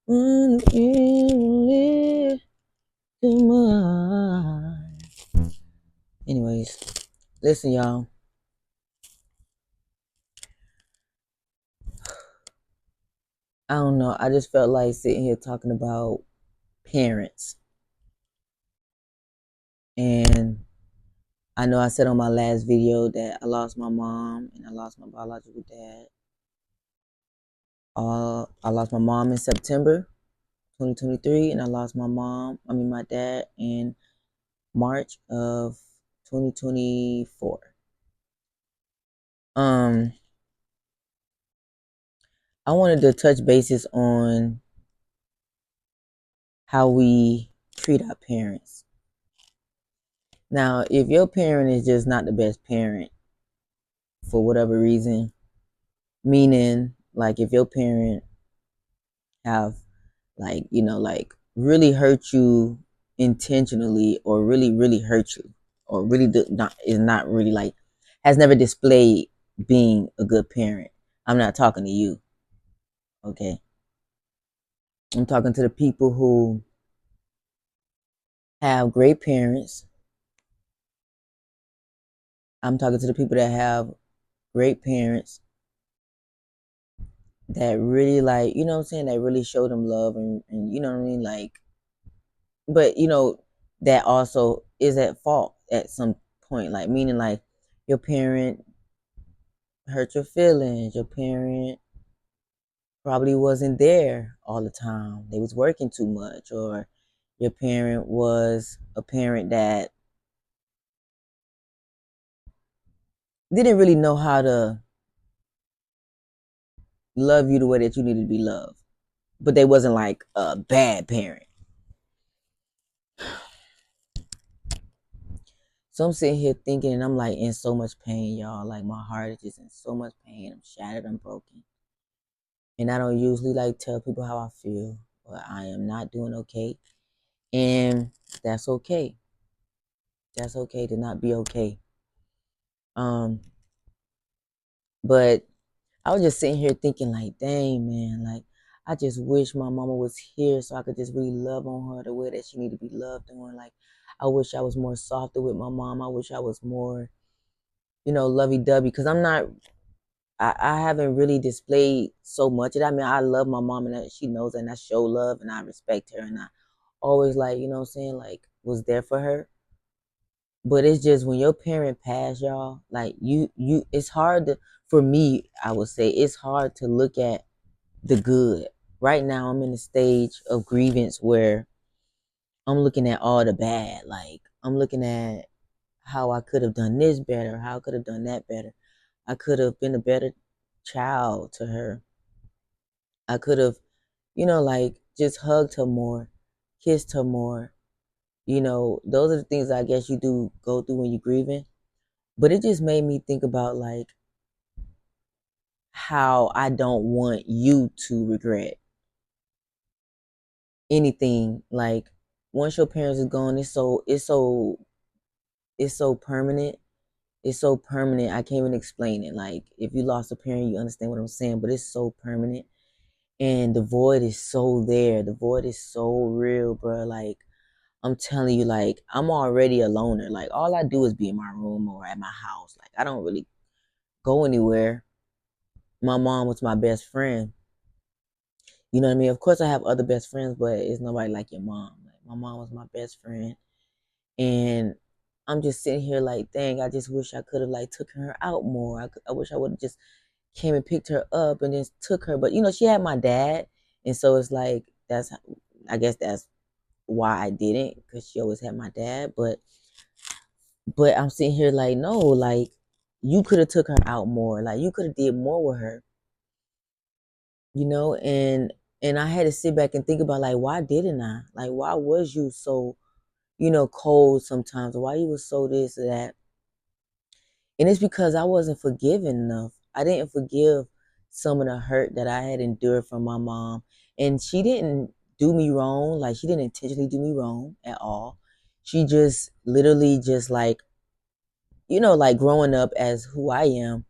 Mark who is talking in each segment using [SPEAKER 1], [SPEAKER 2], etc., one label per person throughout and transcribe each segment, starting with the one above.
[SPEAKER 1] One live too much. Anyways, listen, y'all. I don't know. I just felt like sitting here talking about parents. And I know I said on my last video that I lost my mom and I lost my biological dad. I lost my mom in September 2023, and I lost my dad in March of 2024. I wanted to touch bases on how we treat our parents. Now, if your parent is just not the best parent for whatever reason, meaning like if your parent have like really hurt you intentionally, or really hurt you, or really not is not really like has never displayed being a good parent. I'm not talking to you, okay? I'm talking to the people who have great parents. I'm talking to the people that have great parents that really, like, you know what I'm saying, that really show them love, and you know what I mean, like, but that also is at fault at some point, like meaning like your parent hurt your feelings, your parent probably wasn't there all the time, they was working too much, or your parent was a parent that didn't really know how to love you the way that you needed to be loved, but they wasn't like a bad parent. So I'm sitting here thinking, and I'm like in so much pain, y'all. Like my heart is just in so much pain. I'm shattered, I'm broken. And I don't usually like tell people how I feel, but I am not doing okay. And that's okay. That's okay to not be okay. Um, but I was just sitting here thinking, like, dang, man, like, I just wish my mama was here so I could just really love on her the way that she need to be loved on. Like, I wish I was more softer with my mom. I wish I was more, lovey-dovey. Because I haven't really displayed so much of that. I mean, I love my mom, and she knows that, and I show love, and I respect her, and I always, like, you know what I'm saying, like, was there for her. But it's just when your parent pass, y'all, like it's hard for me, I would say it's hard to look at the good. Right now I'm in a stage of grievance where I'm looking at all the bad. Like, I'm looking at how I could have done this better, how I could have done that better. I could have been a better child to her. I could have, like, just hugged her more, kissed her more. Those are the things I guess you do go through when you're grieving. But it just made me think about, like, how I don't want you to regret anything. Like, once your parents is gone, it's so permanent. It's so permanent. I can't even explain it. Like, if you lost a parent, you understand what I'm saying, but it's so permanent. And the void is so there. The void is so real, bro. Like, I'm telling you, like, I'm already a loner. Like, all I do is be in my room or at my house. Like, I don't really go anywhere. My mom was my best friend. You know what I mean? Of course, I have other best friends, but it's nobody like your mom. Like, my mom was my best friend, and I'm just sitting here like, dang, I just wish I could have, like, took her out more. I wish I would have just came and picked her up and then took her. But she had my dad, and so it's like I guess that's why I didn't, because she always had my dad. But I'm sitting here like, no, like, you could have took her out more. Like, you could have did more with her. And I had to sit back and think about, like, why didn't I? Like, why was you so, cold sometimes? Why you was so this or that? And it's because I wasn't forgiving enough. I didn't forgive some of the hurt that I had endured from my mom. And she didn't do me wrong. Like, she didn't intentionally do me wrong at all. She just literally just, like, like, growing up as who I am,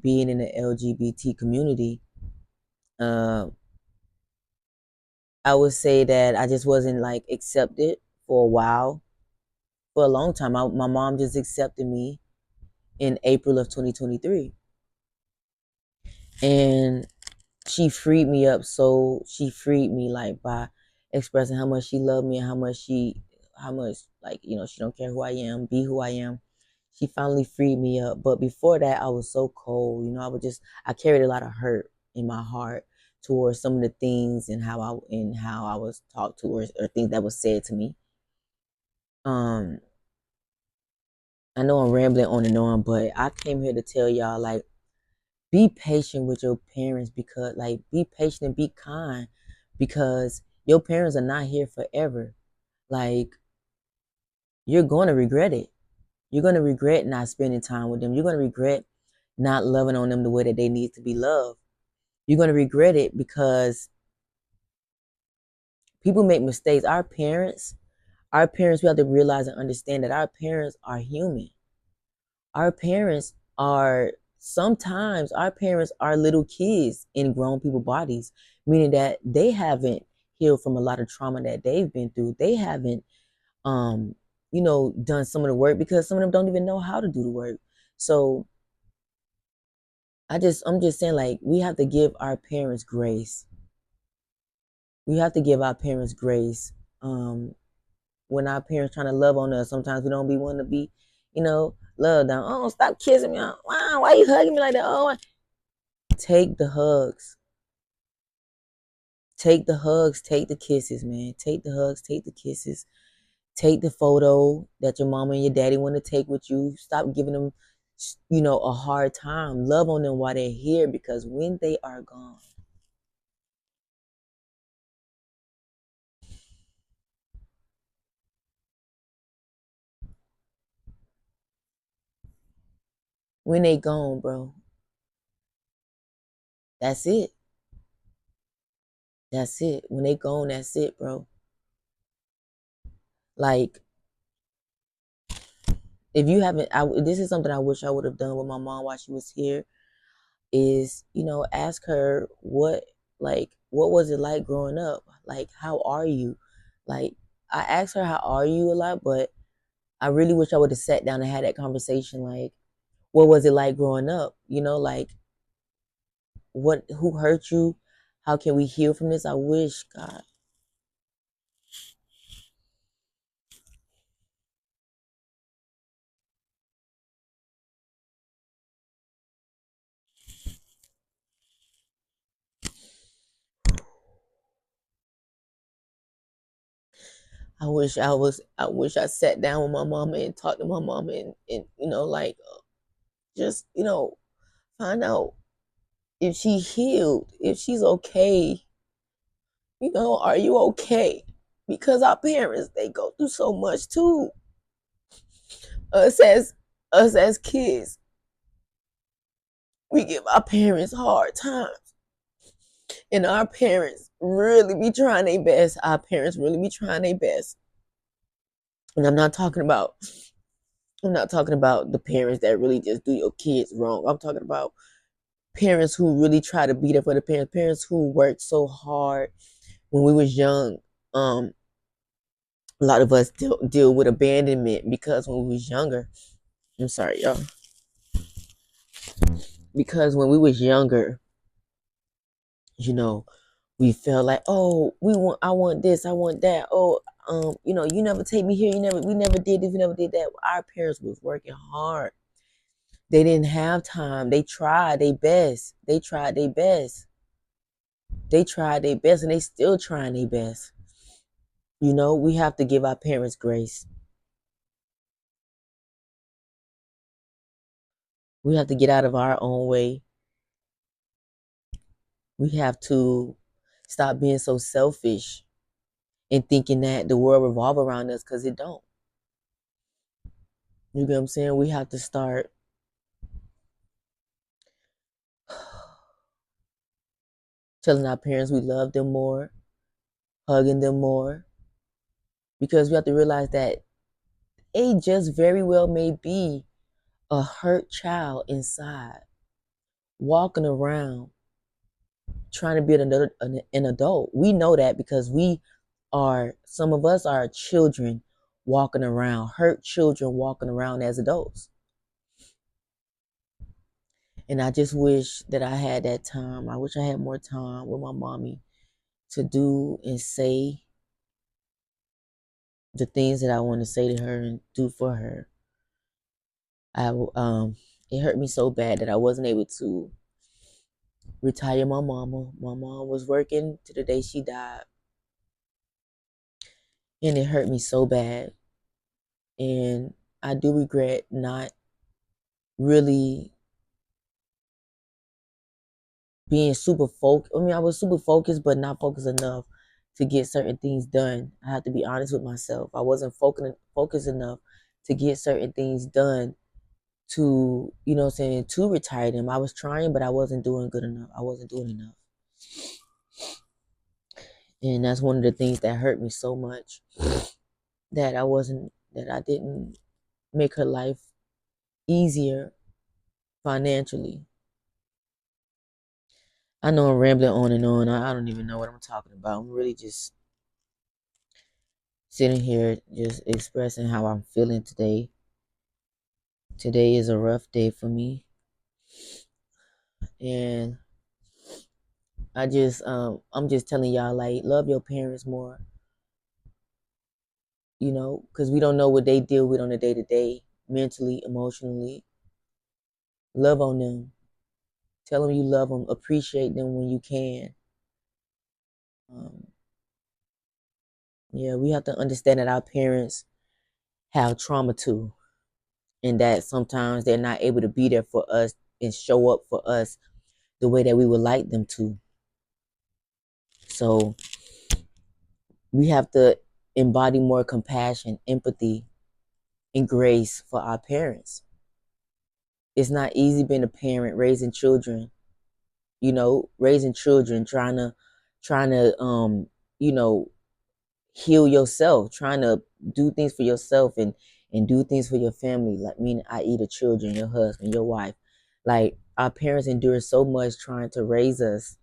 [SPEAKER 1] being in the LGBT community, uh, I would say that I just wasn't like accepted for a while. For a long time, my mom just accepted me in April of 2023. And she freed me like by expressing how much she loved me and how much like, she don't care who I am, be who I am. She finally freed me up. But before that, I was so cold. I carried a lot of hurt in my heart towards some of the things and how I was talked to, or things that was said to me. um I know I'm rambling on and on, but I came here to tell y'all, like, be patient with your parents, because like, be patient and be kind, because your parents are not here forever. Like, you're going to regret it. You're going to regret not spending time with them. You're going to regret not loving on them the way that they need to be loved. You're going to regret it because people make mistakes. Our parents, we have to realize and understand that our parents are human. Our parents are Sometimes our parents are little kids in grown people bodies, meaning that they haven't healed from a lot of trauma that they've been through. They haven't done some of the work, because some of them don't even know how to do the work. So I'm just saying, like, we have to give our parents grace. We have to give our parents grace. When our parents trying to love on us, sometimes we don't be wanting to be, loved down. Oh, stop kissing me. Wow, why you hugging me like that? Oh, take the hugs. Take the hugs. Take the kisses, man. Take the hugs. Take the kisses. Take the photo that your mama and your daddy want to take with you. Stop giving them, a hard time. Love on them while they're here, because when they are gone, when they gone, bro, that's it. That's it. When they gone, that's it, bro. Like, if you haven't, this is something I wish I would have done with my mom while she was here. Is, ask her what was it like growing up? Like, how are you? Like, I asked her how are you a lot, but I really wish I would have sat down and had that conversation. Like, what was it like growing up? Like, who hurt you? How can we heal from this? I wish, God. I wish I sat down with my mama and talked to my mama, and like, just, find out if she healed, if she's okay. Are you okay? Because our parents, they go through so much too. Us as us as kids, we give our parents hard times. And our parents really be trying their best. Our parents really be trying their best. And I'm not talking about the parents that really just do your kids wrong. I'm talking about parents who really try to be there for the parents who worked so hard when we was young. A lot of us deal with abandonment because when we was younger, I'm sorry, y'all. Because when we was younger, you know, we felt like, oh, I want this, I want that. Oh, you never take me here, we never did this, we never did that. Our parents was working hard. They didn't have time. They tried their best. They tried their best. They tried their best, and they still trying their best. We have to give our parents grace. We have to get out of our own way. We have to stop being so selfish and thinking that the world revolves around us, because it don't. You get what I'm saying? We have to start telling our parents we love them more, hugging them more, because we have to realize that they just very well may be a hurt child inside, walking around trying to be an adult. We know that because some of us are children walking around, hurt children walking around as adults. And I just wish that I had that time. I wish I had more time with my mommy to do and say the things that I want to say to her and do for her. It hurt me so bad that I wasn't able to retire my mama. My mom was working to the day she died. And it hurt me so bad. And I do regret not really being super focused. I mean, I was super focused, but not focused enough to get certain things done. I have to be honest with myself. I wasn't focused enough to get certain things done to, you know what I'm saying, to retire them. I was trying, but I wasn't doing good enough. I wasn't doing enough. And that's one of the things that hurt me so much, that I didn't make her life easier financially. I know I'm rambling on and on. I don't even know what I'm talking about. I'm really just sitting here just expressing how I'm feeling today. Today is a rough day for me. And I'm just telling y'all, like, love your parents more, you know, because we don't know what they deal with on a day-to-day, mentally, emotionally. Love on them. Tell them you love them. Appreciate them when you can. Yeah, we have to understand that our parents have trauma too, and that sometimes they're not able to be there for us and show up for us the way that we would like them to. So we have to embody more compassion, empathy, and grace for our parents. It's not easy being a parent, raising children, you know, trying to you know, heal yourself, trying to do things for yourself and do things for your family, like meaning i.e. the children, your husband, your wife. Like, our parents endure so much trying to raise us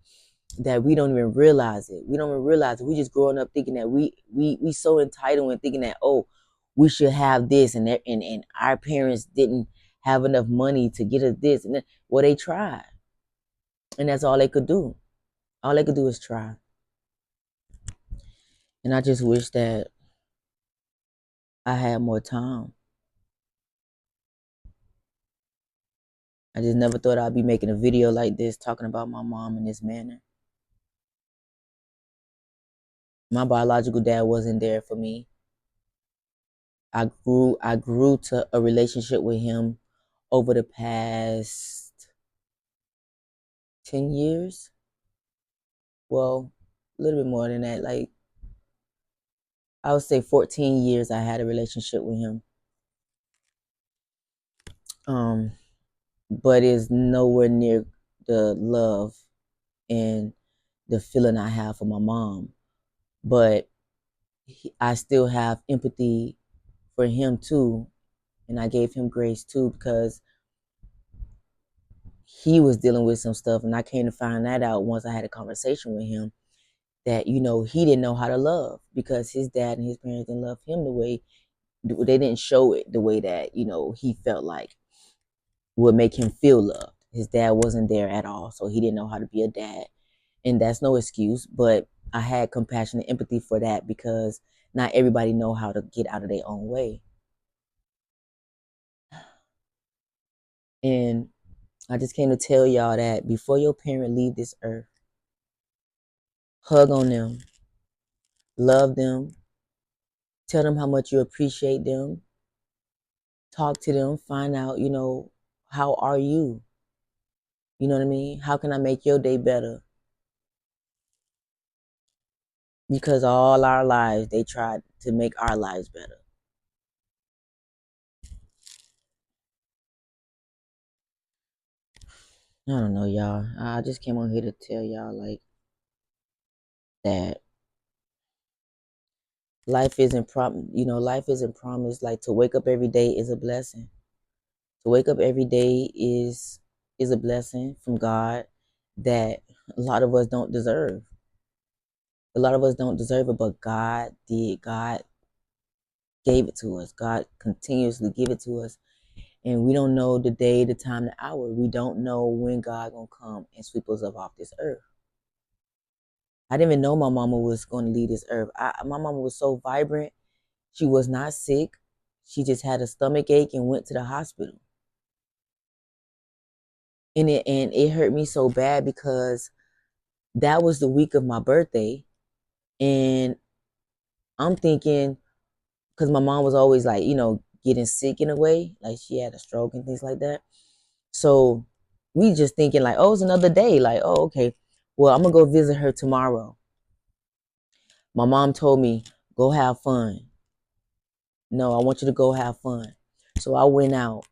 [SPEAKER 1] that we don't even realize it. We don't even realize it. We just growing up thinking that we so entitled and thinking that, oh, we should have this, and our parents didn't have enough money to get us this, and then, well, they tried, and that's all they could do. All they could do is try. And I just wish that I had more time. I just never thought I'd be making a video like this talking about my mom in this manner. My biological dad wasn't there for me. I grew to a relationship with him over the past 10 years. Well, a little bit more than that. Like, I would say 14 years I had a relationship with him. But it's nowhere near the love and the feeling I have for my mom. But I still have empathy for him too, and I gave him grace too, because he was dealing with some stuff, and I came to find that out once I had a conversation with him, that, you know, he didn't know how to love because his dad and his parents didn't love him the way, they didn't show it the way that, you know, he felt like would make him feel loved. His dad wasn't there at all, so he didn't know how to be a dad. And that's no excuse, but I had compassion and empathy for that, because not everybody know how to get out of their own way. And I just came to tell y'all that before your parent leave this earth, hug on them, love them, tell them how much you appreciate them, talk to them, find out, you know, how are you? You know what I mean? How can I make your day better? Because all our lives, they tried to make our lives better. I don't know, y'all. I just came on here to tell y'all, like, that life isn't promised. Like, to wake up every day is a blessing. To wake up every day is a blessing from God, that a lot of us don't deserve. A lot of us don't deserve it, but God did. God gave it to us. God continuously give it to us. And we don't know the day, the time, the hour. We don't know when God gonna come and sweep us up off this earth. I didn't even know my mama was going to leave this earth. My mama was so vibrant. She was not sick. She just had a stomach ache and went to the hospital. And it hurt me so bad because that was the week of my birthday. And I'm thinking, because my mom was always like, getting sick in a way, like she had a stroke and things like that. So we just thinking like, oh, it's another day. Like, oh, okay. Well, I'm gonna go visit her tomorrow. My mom told me, go have fun. No, I want you to go have fun. So I went out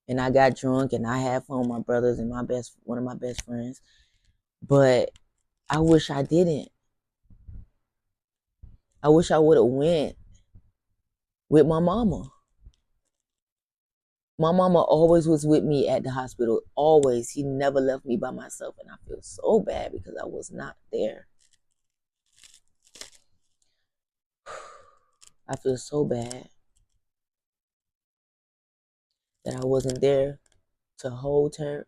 [SPEAKER 1] and I got drunk and I had fun with my brothers and one of my best friends. But I wish I didn't. I wish I would have went with my mama. My mama always was with me at the hospital. Always. He never left me by myself. And I feel so bad because I was not there. I feel so bad that I wasn't there to hold her,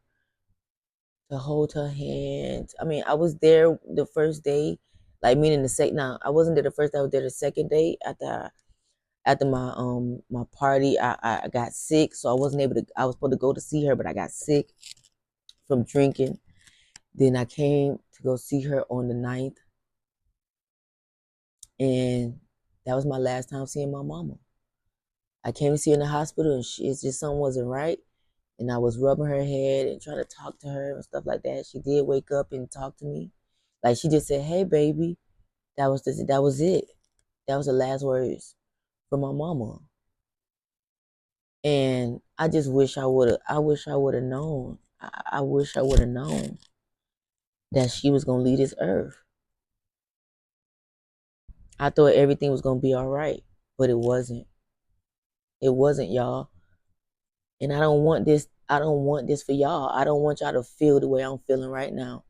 [SPEAKER 1] hand. I mean, I was there the first day, like meaning the second. Now, I wasn't there the first day. I was there the second day after my party. I got sick, so I wasn't able to. I was supposed to go to see her, but I got sick from drinking. Then I came to go see her on the 9th, and that was my last time seeing my mama. I came to see her in the hospital, and it's just something wasn't right. And I was rubbing her head and trying to talk to her and stuff like that. She did wake up and talk to me. Like she just said, "Hey, baby." That was it. That was the last words from my mama. And I just wish I would have. I wish I would have known. I wish I would have known that she was gonna leave this earth. I thought everything was gonna be all right, but it wasn't. It wasn't, y'all. And I don't want this. I don't want this for y'all. I don't want y'all to feel the way I'm feeling right now.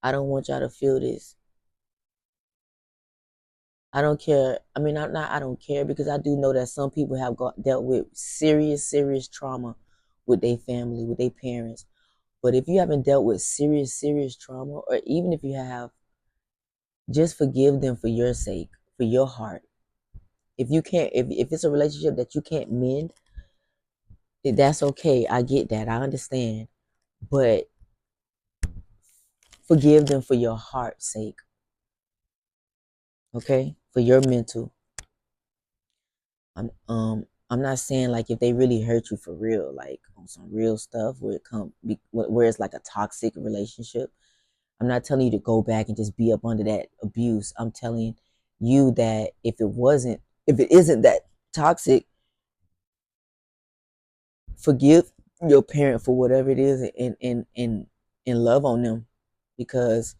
[SPEAKER 1] I don't want y'all to feel this. I don't care. I mean, I'm not. I don't care because I do know that some people have dealt with serious trauma with their family, with their parents. But if you haven't dealt with serious trauma, or even if you have, just forgive them for your sake, for your heart. If you can't, if it's a relationship that you can't mend, that's okay. I get that. I understand. But forgive them for your heart's sake. Okay? For your mental. I'm not saying like if they really hurt you for real, like on some real stuff where it's like a toxic relationship. I'm not telling you to go back and just be up under that abuse. I'm telling you that if it isn't that toxic, forgive your parent for whatever it is and love on them, because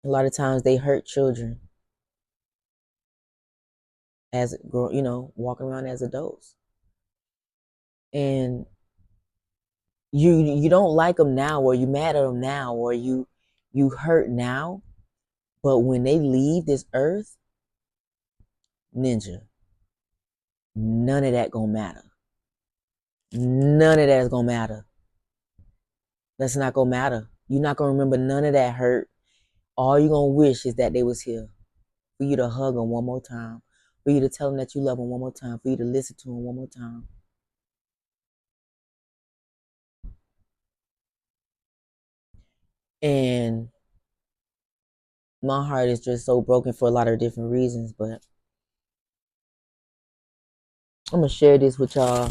[SPEAKER 1] a lot of times they hurt children as walking around as adults, and you don't like them now, or you mad at them now, or you hurt now, but when they leave this earth, ninja, none of that gonna matter. None of that is gonna matter. That's not gonna matter. You're not gonna remember none of that hurt. All you're gonna wish is that they was here for you to hug them one more time, for you to tell them that you love them one more time, for you to listen to them one more time. And my heart is just so broken for a lot of different reasons, but I'm gonna share this with y'all.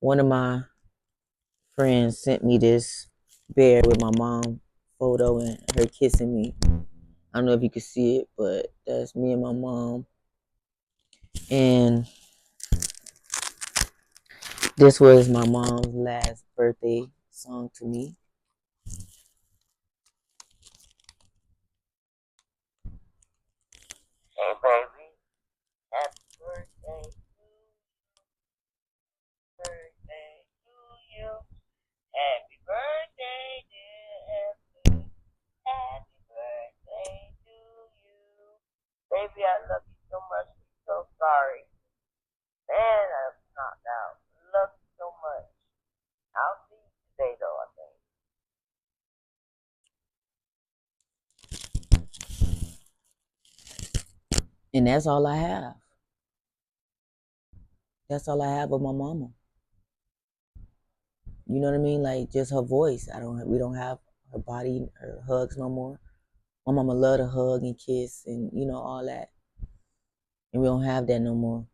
[SPEAKER 1] One of my friends sent me this bear with my mom photo and her kissing me. I don't know if you can see it, but that's me and my mom. And this was my mom's last birthday song to me. Hey baby, happy birthday to you. Happy birthday, dear And that's all I have. That's all I have of my mama. You know what I mean? Like just her voice. We don't have her body, her hugs no more. My mama loved to hug and kiss and all that. And we don't have that no more.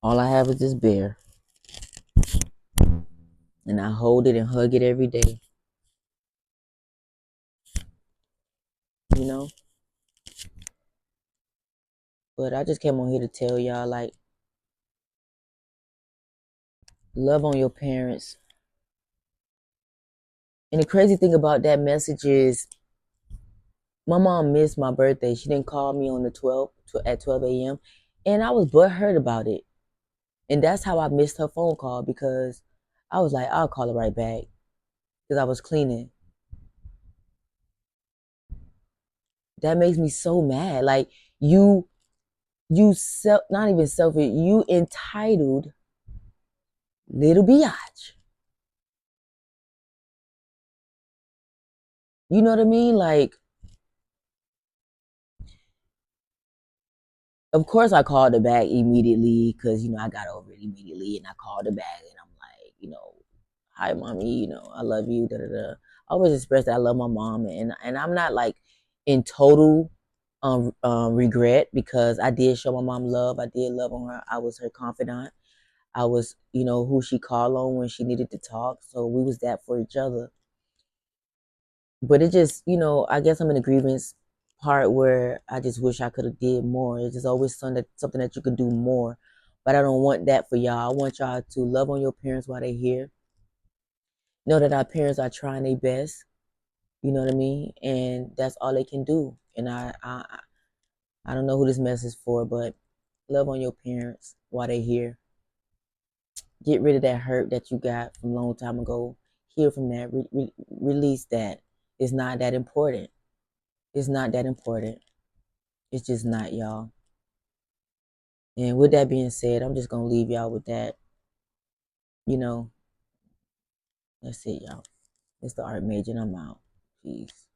[SPEAKER 1] All I have is this bear. And I hold it and hug it every day. You know? But I just came on here to tell y'all, like, love on your parents. And the crazy thing about that message is my mom missed my birthday. She didn't call me on the 12th at 12 a.m. And I was butthurt about it. And that's how I missed her phone call, because I was like, I'll call her right back because I was cleaning. That makes me so mad. Like not even selfish, you entitled little biatch. You know what I mean? Like, of course I called her back immediately because, I got over it immediately, and I called her back and I'm like, hi mommy, I love you, da da da. I always express that I love my mom, and I'm not like in total regret, because I did show my mom love. I did love on her. I was her confidant. I was, who she called on when she needed to talk. So we was that for each other. But it just, I guess I'm in the grievance part where I just wish I could have did more. It's just always something that you could do more. But I don't want that for y'all. I want y'all to love on your parents while they're here. Know that our parents are trying their best. You know what I mean? And that's all they can do. And I don't know who this message is for, but love on your parents while they're here. Get rid of that hurt that you got from a long time ago. Heal from that. Release that. It's not that important. It's not that important. It's just not, y'all. And with that being said, I'm just going to leave y'all with that. That's it, y'all. It's the Art Major, and I'm out. Peace.